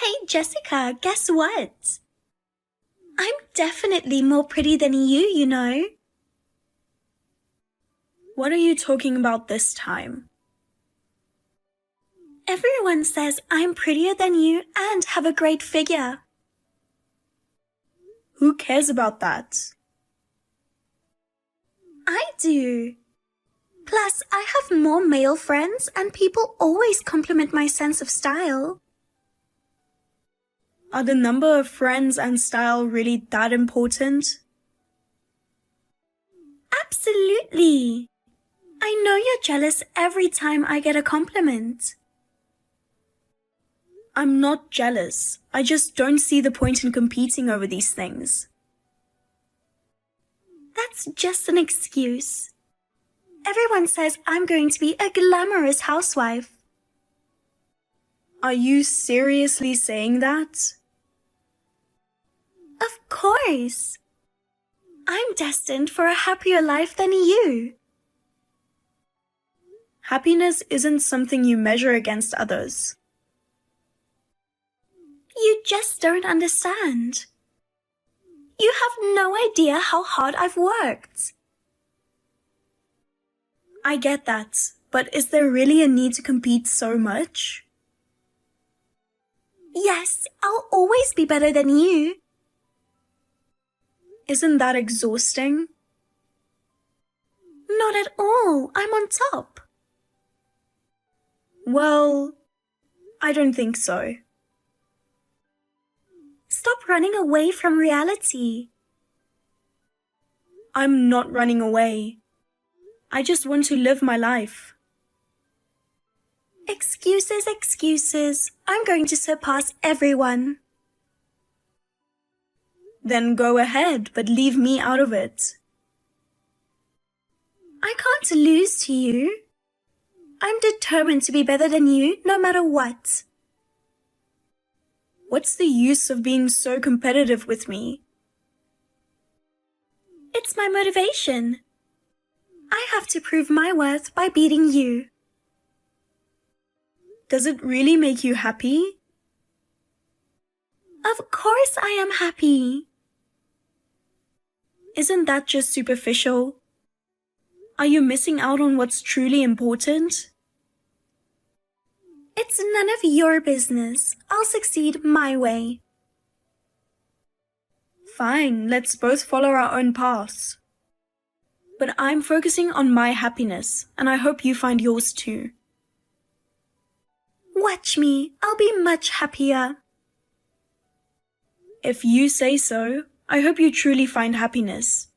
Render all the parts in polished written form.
Hey Jessica, guess what? I'm definitely more pretty than you know. What are you talking about this time? Everyone says I'm prettier than you and have a great figure. Who cares about that? I do. Plus, I have more male friends and people always compliment my sense of style. Are the number of friends and style really that important? Absolutely. I know you're jealous every time I get a compliment. I'm not jealous. I just don't see the point in competing over these things. That's just an excuse. Everyone says I'm going to be a glamorous housewife. Are you seriously saying that? Of course. I'm destined for a happier life than you. Happiness isn't something you measure against others. You just don't understand. You have no idea how hard I've worked. I get that, but is there really a need to compete so much? Yes, I'll always be better than you. Isn't that exhausting? Not at all. I'm on top. Well, I don't think so. Stop running away from reality. I'm not running away. I just want to live my life. Excuses, excuses. I'm going to surpass everyone. Then go ahead, but leave me out of it. I can't lose to you. I'm determined to be better than you, no matter what. What's the use of being so competitive with me? It's my motivation. I have to prove my worth by beating you. Does it really make you happy? Of course I am happy. Isn't that just superficial? Are you missing out on what's truly important? It's none of your business. I'll succeed my way. Fine, let's both follow our own paths. But I'm focusing on my happiness, and I hope you find yours too. Watch me. I'll be much happier. If you say so, I hope you truly find happiness.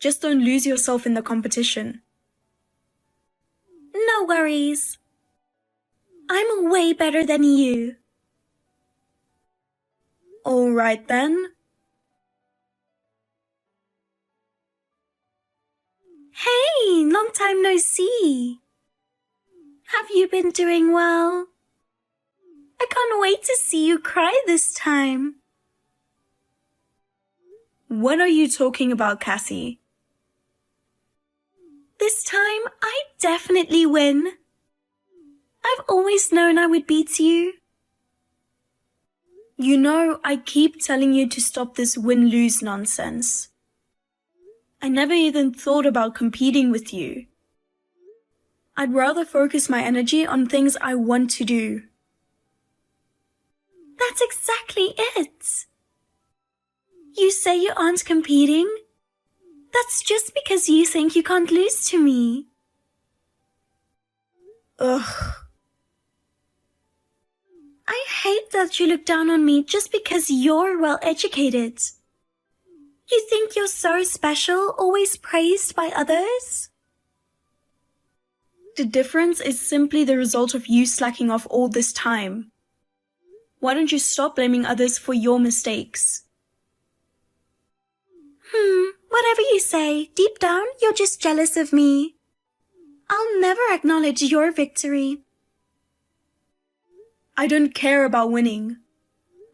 Just don't lose yourself in the competition. No worries. I'm way better than you. All right then. Hey, long time no see. Have you been doing well? I can't wait to see you cry this time. What are you talking about, Cassie? This time, I definitely win. I've always known I would beat you. You know, I keep telling you to stop this win-lose nonsense. I never even thought about competing with you. I'd rather focus my energy on things I want to do. That's exactly it. You say you aren't competing? That's just because you think you can't lose to me. Ugh. I hate that you look down on me just because you're well educated. You think you're so special, always praised by others? The difference is simply the result of you slacking off all this time. Why don't you stop blaming others for your mistakes? Whatever you say, deep down, you're just jealous of me. I'll never acknowledge your victory. I don't care about winning.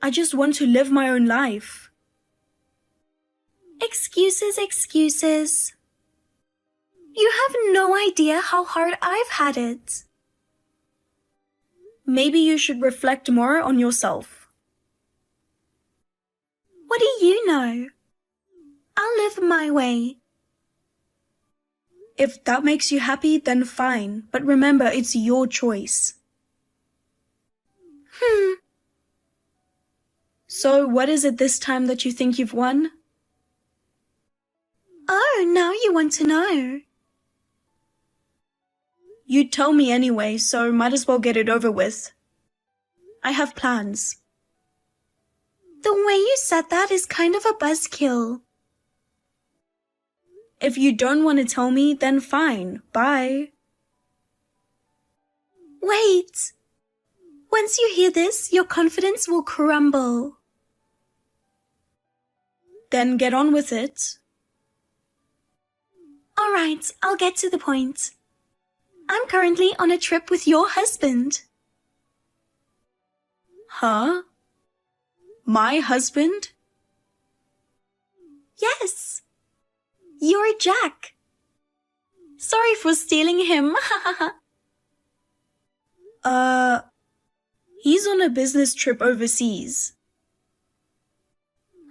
I just want to live my own life. Excuses, excuses. You have no idea how hard I've had it. Maybe you should reflect more on yourself. What do you know? I'll live my way. If that makes you happy, then fine. But remember, it's your choice. So, what is it this time that you think you've won? Oh, now you want to know. You'd tell me anyway, so might as well get it over with. I have plans. The way you said that is kind of a buzzkill. If you don't want to tell me, then fine. Bye. Wait. Once you hear this, your confidence will crumble. Then get on with it. All right, I'll get to the point. I'm currently on a trip with your husband. Huh? My husband? Yes. You're Jack. Sorry for stealing him. He's on a business trip overseas.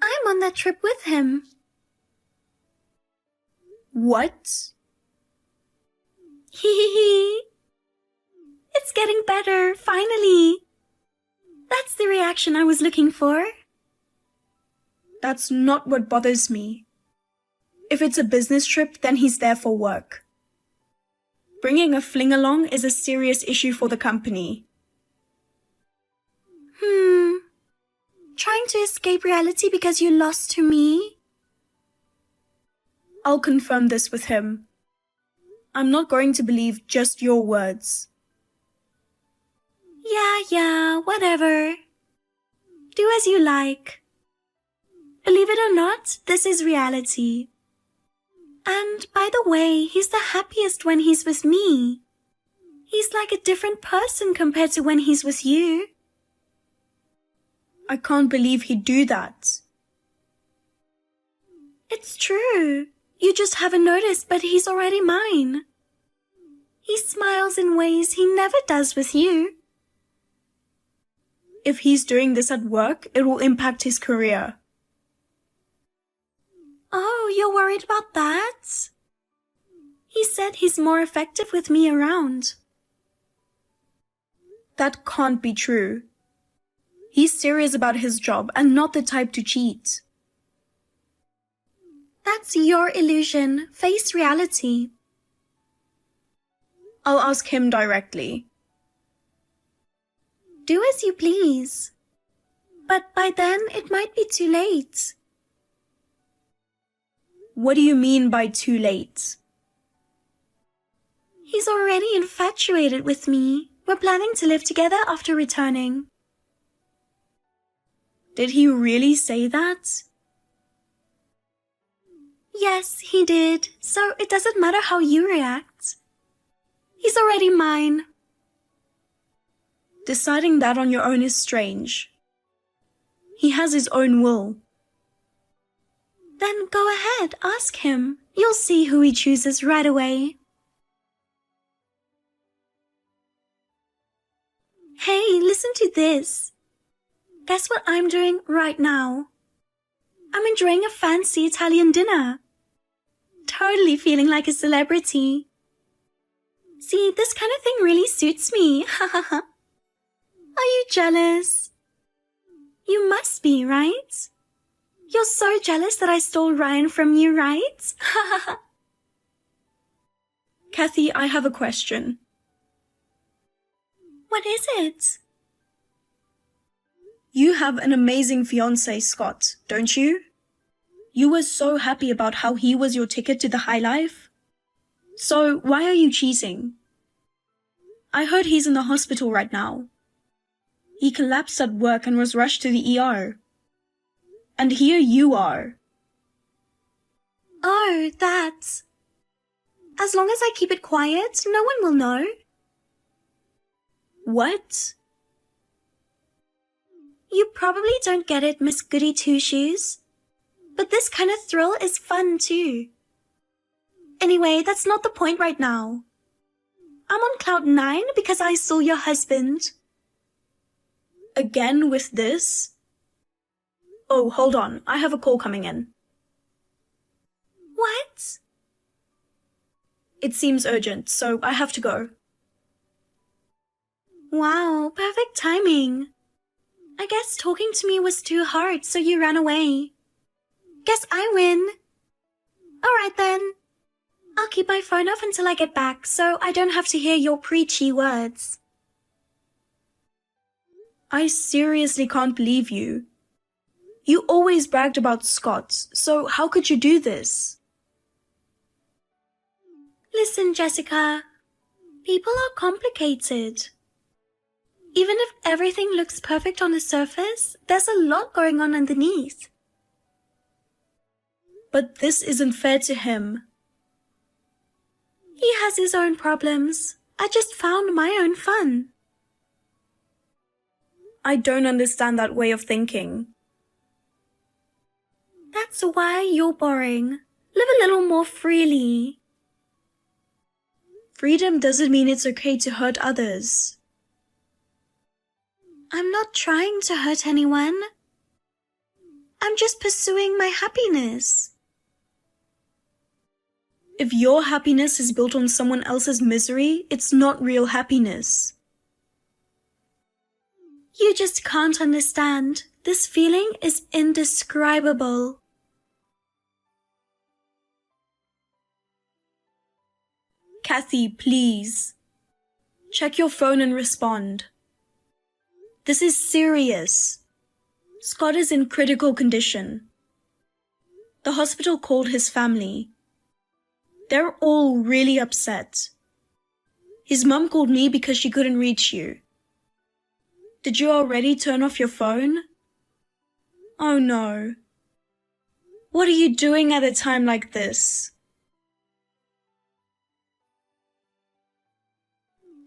I'm on that trip with him. What? Hee. It's getting better, finally. That's the reaction I was looking for. That's not what bothers me. If it's a business trip, then he's there for work. Bringing a fling along is a serious issue for the company. Trying to escape reality because you lost to me? I'll confirm this with him. I'm not going to believe just your words. Yeah, whatever. Do as you like. Believe it or not, this is reality. And by the way, he's the happiest when he's with me. He's like a different person compared to when he's with you. I can't believe he'd do that. It's true. You just haven't noticed, but he's already mine. He smiles in ways he never does with you. If he's doing this at work, it will impact his career. Oh, you're worried about that? He said he's more effective with me around. That can't be true. He's serious about his job and not the type to cheat. That's your illusion. Face reality. I'll ask him directly. Do as you please. But by then, it might be too late. What do you mean by too late? He's already infatuated with me. We're planning to live together after returning. Did he really say that? Yes, he did. So it doesn't matter how you react. He's already mine. Deciding that on your own is strange. He has his own will. Then go ahead, ask him. You'll see who he chooses right away. Hey, listen to this. Guess what I'm doing right now? I'm enjoying a fancy Italian dinner. Totally feeling like a celebrity. See, this kind of thing really suits me. Are you jealous? You must be, right? You're so jealous that I stole Ryan from you, right? Kathy, I have a question. What is it? You have an amazing fiancé, Scott, don't you? You were so happy about how he was your ticket to the high life. So why are you cheating? I heard he's in the hospital right now. He collapsed at work and was rushed to the ER. And here you are. Oh, that. As long as I keep it quiet, no one will know. What? You probably don't get it, Miss Goody Two-Shoes. But this kind of thrill is fun too. Anyway, that's not the point right now. I'm on cloud 9 because I saw your husband. Again with this? Oh, hold on. I have a call coming in. What? It seems urgent, so I have to go. Wow, perfect timing. I guess talking to me was too hard, so you ran away. Guess I win. Alright then. I'll keep my phone off until I get back, so I don't have to hear your preachy words. I seriously can't believe you. You always bragged about Scott, so how could you do this? Listen, Jessica. People are complicated. Even if everything looks perfect on the surface, there's a lot going on underneath. But this isn't fair to him. He has his own problems. I just found my own fun. I don't understand that way of thinking. That's why you're boring. Live a little more freely. Freedom doesn't mean it's okay to hurt others. I'm not trying to hurt anyone. I'm just pursuing my happiness. If your happiness is built on someone else's misery, it's not real happiness. You just can't understand. This feeling is indescribable. Kathy, please. Check your phone and respond. This is serious. Scott is in critical condition. The hospital called his family. They're all really upset. His mum called me because she couldn't reach you. Did you already turn off your phone? Oh no. What are you doing at a time like this?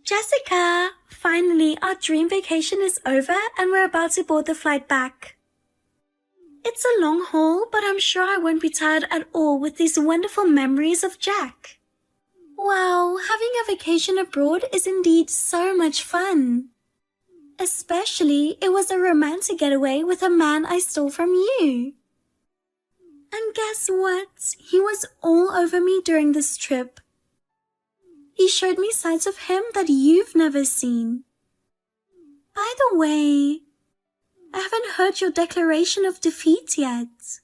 Jessica, finally our dream vacation is over and we're about to board the flight back. It's a long haul, but I'm sure I won't be tired at all with these wonderful memories of Jack. Wow, having a vacation abroad is indeed so much fun. Especially, it was a romantic getaway with a man I stole from you. And guess what? He was all over me during this trip. He showed me sides of him that you've never seen. By the way, I haven't heard your declaration of defeat yet.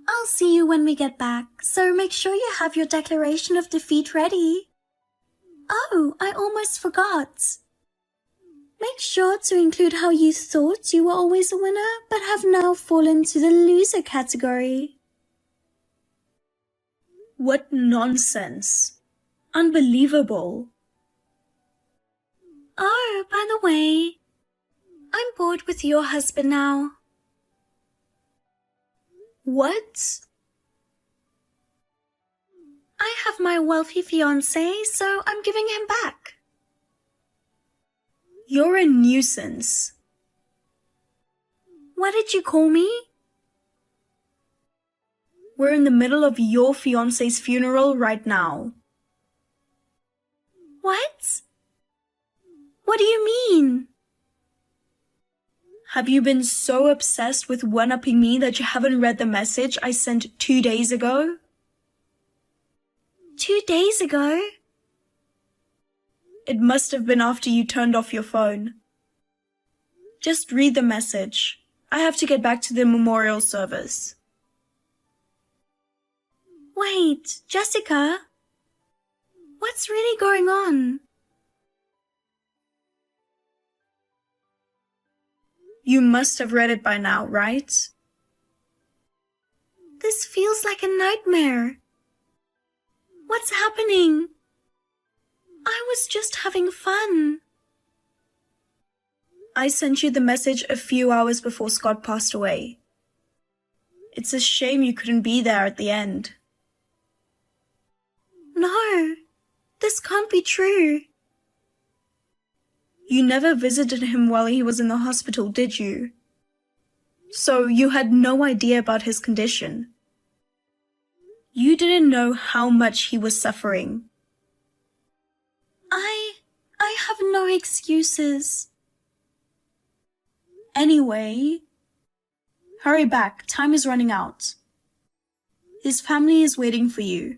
I'll see you when we get back, so make sure you have your declaration of defeat ready. Oh, I almost forgot. Make sure to include how you thought you were always a winner, but have now fallen to the loser category. What nonsense. Unbelievable. Oh, by the way, I'm bored with your husband now. What? I have my wealthy fiancé, so I'm giving him back. You're a nuisance. What did you call me? We're in the middle of your fiancé's funeral right now. What? What do you mean? Have you been so obsessed with one-upping me that you haven't read the message I sent 2 days ago? 2 days ago? It must have been after you turned off your phone. Just read the message. I have to get back to the memorial service. Wait, Jessica? What's really going on? You must have read it by now, right? This feels like a nightmare. What's happening? I was just having fun. I sent you the message a few hours before Scott passed away. It's a shame you couldn't be there at the end. No, this can't be true. You never visited him while he was in the hospital, did you? So you had no idea about his condition. You didn't know how much he was suffering. I have no excuses. Anyway, hurry back, time is running out. His family is waiting for you.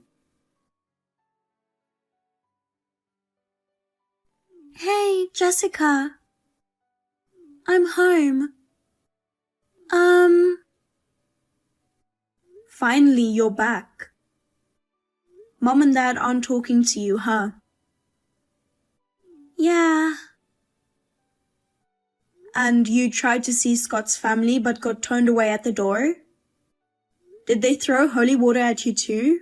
Hey, Jessica. I'm home. Finally, you're back. Mom and Dad aren't talking to you, huh? Yeah. And you tried to see Scott's family but got turned away at the door? Did they throw holy water at you too?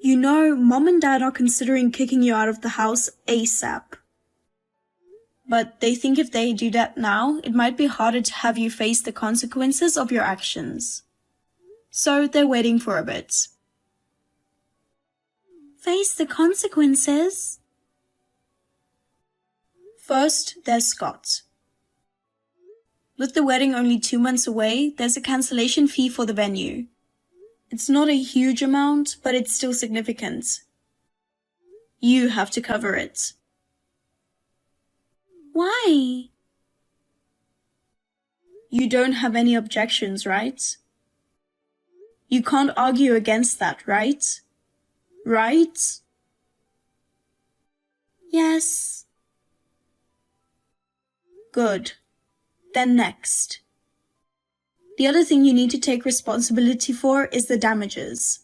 You know, Mom and Dad are considering kicking you out of the house ASAP. But they think if they do that now, it might be harder to have you face the consequences of your actions. So they're waiting for a bit. Face the consequences? First, there's Scott. With the wedding only 2 months away, there's a cancellation fee for the venue. It's not a huge amount, but it's still significant. You have to cover it. Why? You don't have any objections, right? You can't argue against that, right? Right? Yes. Good. Then next. The other thing you need to take responsibility for is the damages.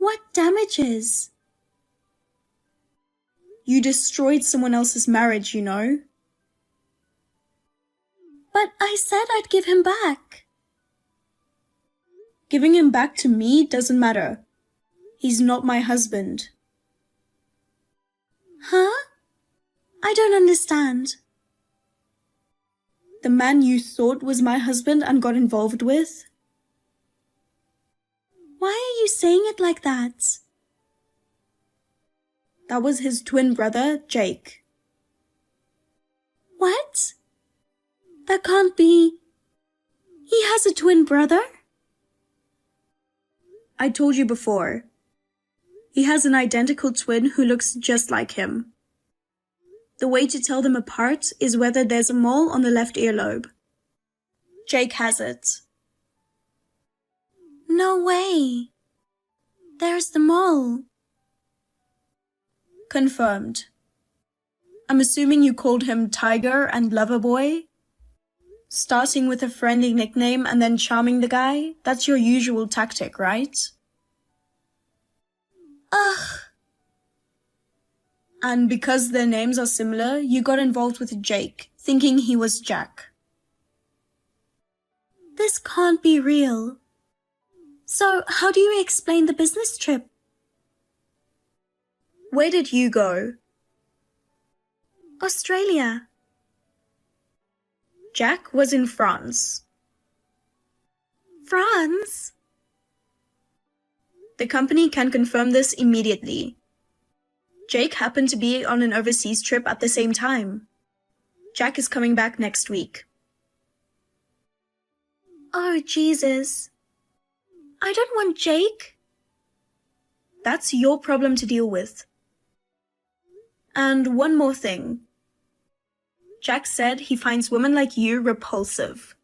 What damages? You destroyed someone else's marriage, you know. But I said I'd give him back. Giving him back to me doesn't matter. He's not my husband. Huh? I don't understand. The man you thought was my husband and got involved with? Why are you saying it like that? That was his twin brother, Jake. What? That can't be. He has a twin brother? I told you before. He has an identical twin who looks just like him. The way to tell them apart is whether there's a mole on the left earlobe. Jake has it. No way. There's the mole. Confirmed. I'm assuming you called him Tiger and Loverboy? Starting with a friendly nickname and then charming the guy? That's your usual tactic, right? Ugh. And because their names are similar, you got involved with Jake, thinking he was Jack. This can't be real. So, how do you explain the business trip? Where did you go? Australia. Jack was in France. France? The company can confirm this immediately. Jake happened to be on an overseas trip at the same time. Jack is coming back next week. Oh, Jesus. I don't want Jake. That's your problem to deal with. And one more thing. Jack said he finds women like you repulsive.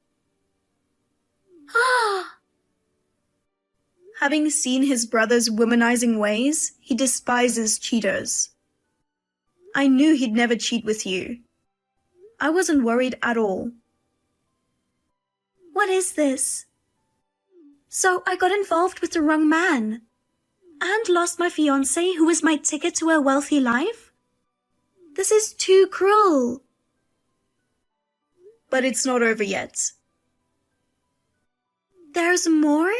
Having seen his brother's womanizing ways, he despises cheaters. I knew he'd never cheat with you. I wasn't worried at all. What is this? So I got involved with the wrong man and lost my fiancé who was my ticket to a wealthy life? This is too cruel. But it's not over yet. There's more?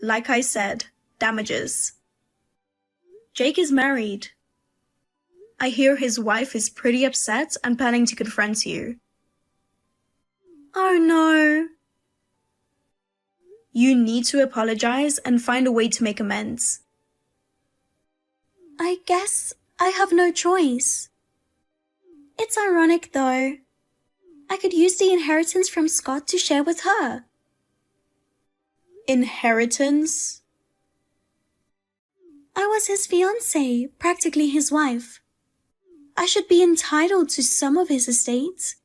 Like I said, damages. Jake is married. I hear his wife is pretty upset and planning to confront you. Oh no. You need to apologize and find a way to make amends. I guess I have no choice. It's ironic though. I could use the inheritance from Scott to share with her. Inheritance? I was his fiancée, practically his wife. I should be entitled to some of his estate.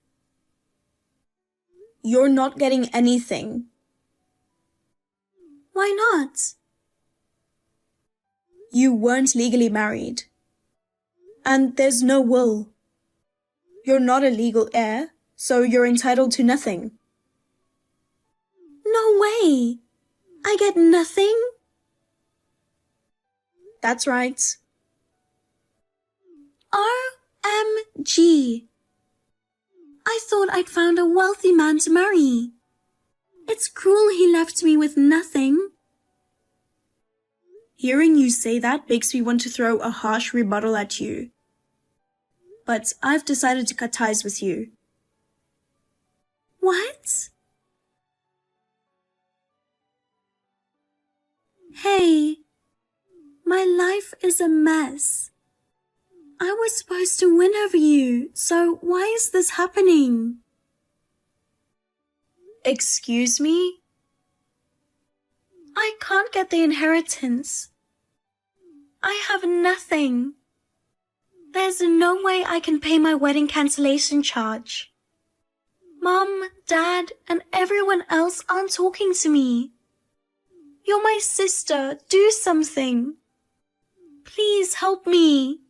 You're not getting anything. Why not? You weren't legally married. And there's no will. You're not a legal heir, so you're entitled to nothing. No way! I get nothing? That's right. OMG! I thought I'd found a wealthy man to marry. It's cruel he left me with nothing. Hearing you say that makes me want to throw a harsh rebuttal at you. But I've decided to cut ties with you. What? Hey, my life is a mess. I was supposed to win over you, so why is this happening? Excuse me? I can't get the inheritance. I have nothing. There's no way I can pay my wedding cancellation charge. Mom, Dad, and everyone else aren't talking to me. You're my sister. Do something. Please help me.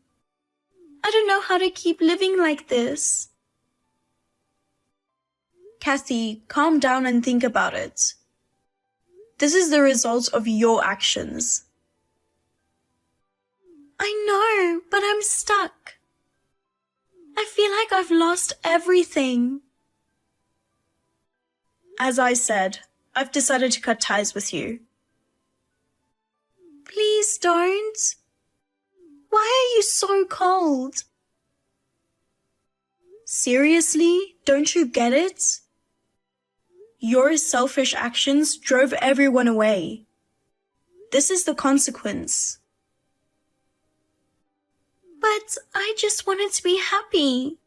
I don't know how to keep living like this. Kathy, calm down and think about it. This is the result of your actions. I know, but I'm stuck. I feel like I've lost everything. As I said, I've decided to cut ties with you. Please don't. Why are you so cold? Seriously? Don't you get it? Your selfish actions drove everyone away. This is the consequence. But I just wanted to be happy.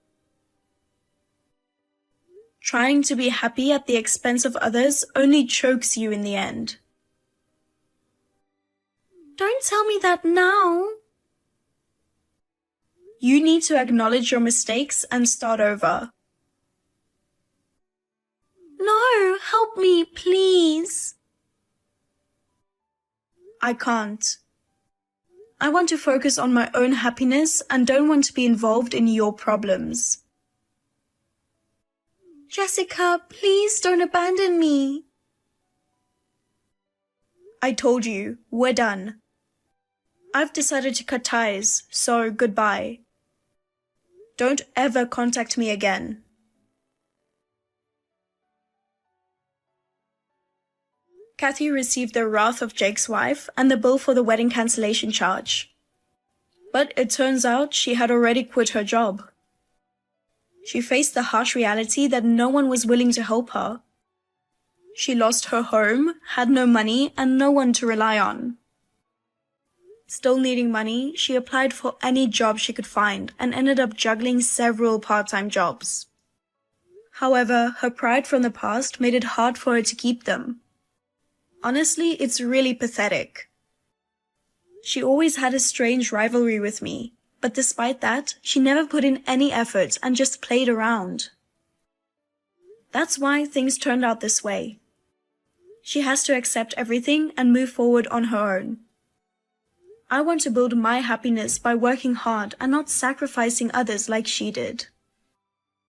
Trying to be happy at the expense of others only chokes you in the end. Don't tell me that now. You need to acknowledge your mistakes and start over. No, help me, please. I can't. I want to focus on my own happiness and don't want to be involved in your problems. Jessica, please don't abandon me. I told you, we're done. I've decided to cut ties, so goodbye. Don't ever contact me again. Kathy received the wrath of Jake's wife and the bill for the wedding cancellation charge. But it turns out she had already quit her job. She faced the harsh reality that no one was willing to help her. She lost her home, had no money, and no one to rely on. Still needing money, she applied for any job she could find and ended up juggling several part-time jobs. However, her pride from the past made it hard for her to keep them. Honestly, it's really pathetic. She always had a strange rivalry with me, but despite that, she never put in any effort and just played around. That's why things turned out this way. She has to accept everything and move forward on her own. I want to build my happiness by working hard and not sacrificing others like she did.